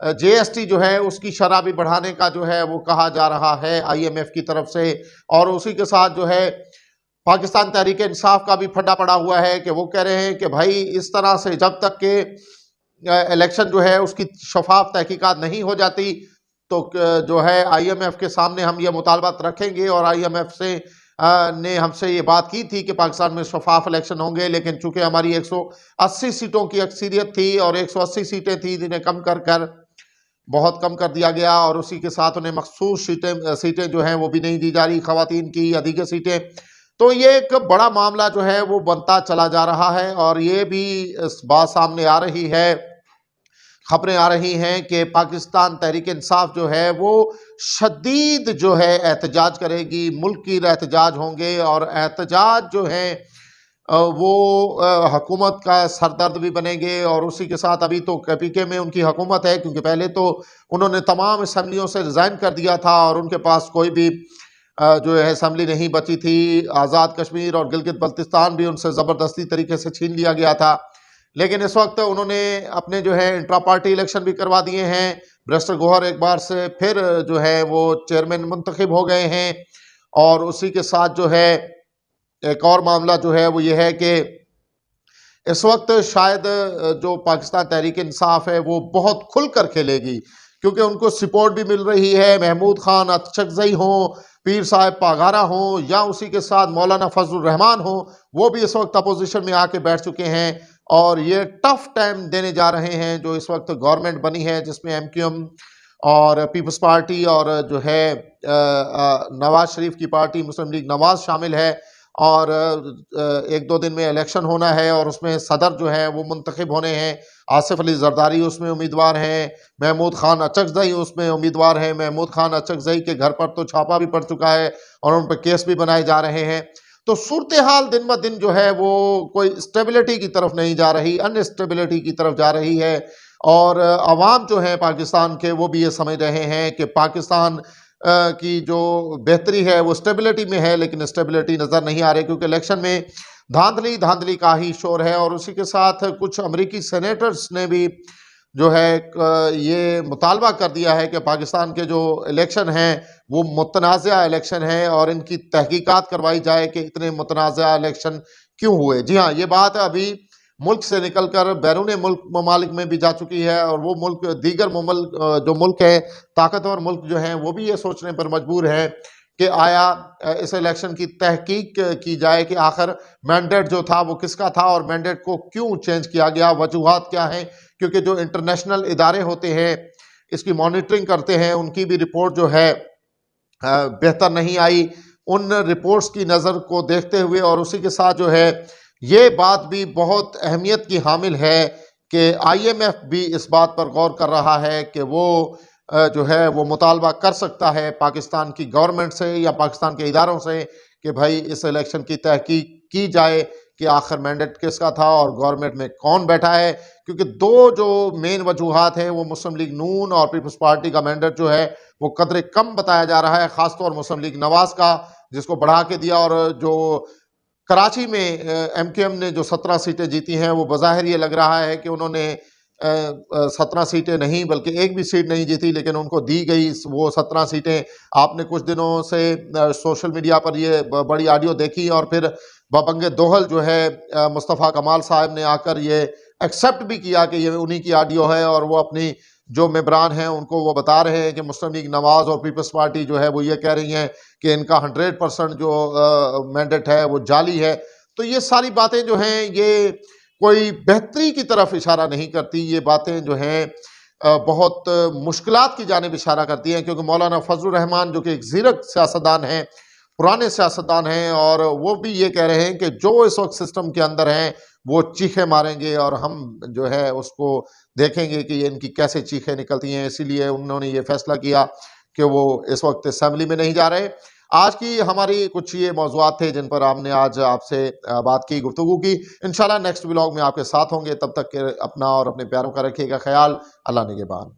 GST جو ہے اس کی شرح بھی بڑھانے کا جو ہے وہ کہا جا رہا ہے IMF کی طرف سے، اور اسی کے ساتھ جو ہے پاکستان تحریک انصاف کا بھی پھڈا پڑا ہوا ہے کہ وہ کہہ رہے ہیں کہ بھائی اس طرح سے جب تک کہ الیکشن جو ہے اس کی شفاف تحقیقات نہیں ہو جاتی تو جو ہے IMF کے سامنے ہم یہ مطالبات رکھیں گے، اور IMF نے ہم سے یہ بات کی تھی کہ پاکستان میں شفاف الیکشن ہوں گے، لیکن چونکہ ہماری 180 سیٹوں کی اکثریت تھی اور 180 سیٹیں تھیں جنہیں کم کر بہت کم کر دیا گیا، اور اسی کے ساتھ انہیں مخصوص سیٹیں جو ہیں وہ بھی نہیں دی جا رہی خواتین کی یا دیگر سیٹیں، تو یہ ایک بڑا معاملہ جو ہے وہ بنتا چلا جا رہا ہے، اور یہ بھی اس بات سامنے آ رہی ہے، خبریں آ رہی ہیں کہ پاکستان تحریک انصاف جو ہے وہ شدید جو ہے احتجاج کرے گی، ملک کی احتجاج ہوں گے، اور احتجاج جو ہیں وہ حکومت کا سردرد بھی بنیں گے، اور اسی کے ساتھ ابھی تو KPK میں ان کی حکومت ہے، کیونکہ پہلے تو انہوں نے تمام اسمبلیوں سے ریزائن کر دیا تھا اور ان کے پاس کوئی بھی جو ہے اسمبلی نہیں بچی تھی، آزاد کشمیر اور گلگت بلتستان بھی ان سے زبردستی طریقے سے چھین لیا گیا تھا، لیکن اس وقت انہوں نے اپنے جو ہے انٹرا پارٹی الیکشن بھی کروا دیے ہیں، بیرسٹر گوہر ایک بار سے پھر جو ہے وہ چیئرمین منتخب ہو گئے ہیں، اور اسی کے ساتھ جو ہے ایک اور معاملہ جو ہے وہ یہ ہے کہ اس وقت شاید جو پاکستان تحریک انصاف ہے وہ بہت کھل کر کھیلے گی، کیونکہ ان کو سپورٹ بھی مل رہی ہے، محمود خان اچکزئی ہوں، پیر صاحب پاگارا ہوں، یا اسی کے ساتھ مولانا فضل الرحمان ہوں، وہ بھی اس وقت اپوزیشن میں آ کے بیٹھ چکے ہیں، اور یہ ٹف ٹائم دینے جا رہے ہیں جو اس وقت گورنمنٹ بنی ہے، جس میں MQM اور پیپلز پارٹی اور جو ہے نواز شریف کی پارٹی مسلم لیگ نواز شامل ہے، اور ایک دو دن میں الیکشن ہونا ہے، اور اس میں صدر جو ہے وہ منتخب ہونے ہیں، آصف علی زرداری اس میں امیدوار ہیں، محمود خان اچکزئی اس میں امیدوار ہیں، محمود خان اچکزئی کے گھر پر تو چھاپا بھی پڑ چکا ہے اور ان پہ کیس بھی بنائے جا رہے ہیں، تو صورتحال دن بہ دن جو ہے وہ کوئی اسٹیبلٹی کی طرف نہیں جا رہی، ان اسٹیبلٹی کی طرف جا رہی ہے، اور عوام جو ہیں پاکستان کے وہ بھی یہ سمجھ رہے ہیں کہ پاکستان کی جو بہتری ہے وہ اسٹیبلٹی میں ہے، لیکن اسٹیبلٹی نظر نہیں آ رہی، کیونکہ الیکشن میں دھاندلی کا ہی شور ہے، اور اسی کے ساتھ کچھ امریکی سینیٹرز نے بھی جو ہے یہ مطالبہ کر دیا ہے کہ پاکستان کے جو الیکشن ہیں وہ متنازعہ الیکشن ہیں، اور ان کی تحقیقات کروائی جائے کہ اتنے متنازعہ الیکشن کیوں ہوئے۔ جی ہاں، یہ بات ابھی ملک سے نکل کر بیرون ملک ممالک میں بھی جا چکی ہے، اور وہ ملک دیگر جو ملک ہیں طاقتور ملک جو ہیں وہ بھی یہ سوچنے پر مجبور ہیں کہ آیا اس الیکشن کی تحقیق کی جائے کہ آخر مینڈیٹ جو تھا وہ کس کا تھا، اور مینڈیٹ کو کیوں چینج کیا گیا، وجوہات کیا ہیں، کیونکہ جو انٹرنیشنل ادارے ہوتے ہیں اس کی مانیٹرنگ کرتے ہیں، ان کی بھی رپورٹ جو ہے بہتر نہیں آئی، ان رپورٹس کی نظر کو دیکھتے ہوئے، اور اسی کے ساتھ جو ہے یہ بات بھی بہت اہمیت کی حامل ہے کہ IMF بھی اس بات پر غور کر رہا ہے کہ وہ جو ہے وہ مطالبہ کر سکتا ہے پاکستان کی گورنمنٹ سے یا پاکستان کے اداروں سے کہ بھائی اس الیکشن کی تحقیق کی جائے کہ آخر مینڈیٹ کس کا تھا اور گورنمنٹ میں کون بیٹھا ہے، کیونکہ دو جو مین وجوہات ہیں وہ مسلم لیگ نون اور پیپلز پارٹی کا مینڈیٹ جو ہے وہ قدر کم بتایا جا رہا ہے، خاص طور مسلم لیگ نواز کا جس کو بڑھا کے دیا، اور جو کراچی میں MQM نے جو 17 سیٹیں جیتی ہیں وہ بظاہر یہ لگ رہا ہے کہ انہوں نے 17 سیٹیں نہیں بلکہ ایک بھی سیٹ نہیں جیتی، لیکن ان کو دی گئی وہ 17 سیٹیں۔ آپ نے کچھ دنوں سے سوشل میڈیا پر یہ بڑی آڈیو دیکھی، اور پھر بابنگ دوہل جو ہے مصطفیٰ کمال صاحب نے آ کر یہ ایکسیپٹ بھی کیا کہ یہ انہی کی آڈیو ہے، اور وہ اپنی جو ممبران ہیں ان کو وہ بتا رہے ہیں کہ مسلم لیگ نواز اور پیپلز پارٹی جو ہے وہ یہ کہہ رہی ہیں کہ ان کا 100% جو مینڈیٹ ہے وہ جعلی ہے، تو یہ ساری باتیں جو ہیں یہ کوئی بہتری کی طرف اشارہ نہیں کرتی، یہ باتیں جو ہیں بہت مشکلات کی جانب اشارہ کرتی ہیں، کیونکہ مولانا فضل الرحمان جو کہ ایک زیرک سیاستدان ہیں، پرانے سیاستدان ہیں، اور وہ بھی یہ کہہ رہے ہیں کہ جو اس وقت سسٹم کے اندر ہیں وہ چیخیں ماریں گے، اور ہم جو ہے اس کو دیکھیں گے کہ یہ ان کی کیسے چیخیں نکلتی ہیں، اسی لیے انہوں نے یہ فیصلہ کیا کہ وہ اس وقت اسمبلی میں نہیں جا رہے۔ آج کی ہماری کچھ یہ موضوعات تھے جن پر ہم نے آج آپ سے بات کی، گفتگو کی، انشاءاللہ نیکسٹ ولاگ میں آپ کے ساتھ ہوں گے، تب تک کہ اپنا اور اپنے پیاروں کا رکھیے گا خیال، اللہ نگہبان۔